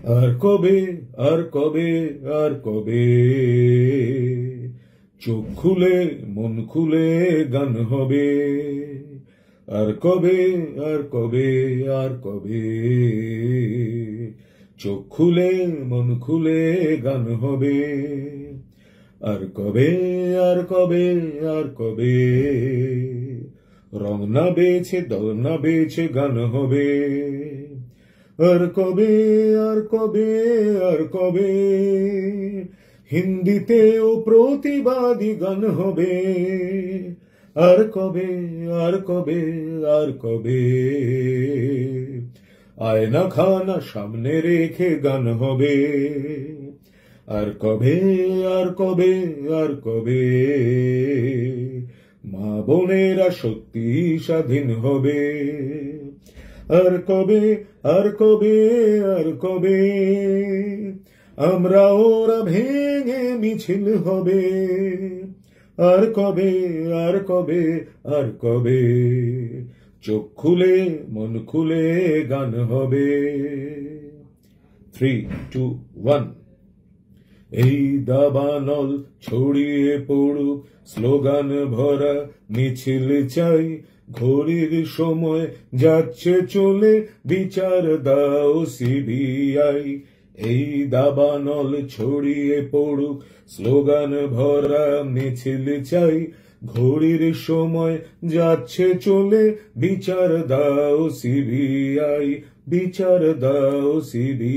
আর কবে আর কবে আর কবে চোখ খুলে মন খুলে গান হবে। আর কবে আর কবে আর কবে চোখ খুলে মন খুলে গান হবে। আর কবে আর কবে আর কবে রং না বেছে দল না বেছে গান হবে। আর কবে আর কবে আর কবে হিন্দিতেও প্রতিবাদী গান হবে। আর কবে আর কবে আর কবে আয়না খানা সামনে রেখে গান হবে। আর কবে আর কবে আর কবে মা বোনেরা সত্যি স্বাধীন হবে। আর কবে আর কবে আর কবে আমরা ওরা ভেঙে মিছিল হবে। আর কবে আর কবে আর কবে চোখ খুলে মন খুলে গান হবে। 3, 2, 1 এই দাবানল ছড়িয়ে পড়ুক স্লোগান ভরা মিছিল চাই। ঘড়ির সময় যাচ্ছে চলে বিচার দাও সিবিআই। এই দাবানল ছড়িয়ে পড়ুক স্লোগান ভরা মিছিল চাই। ঘড়ির সময় যাচ্ছে চলে বিচার দাও সিবিআই, বিচার দাও সিবিআই।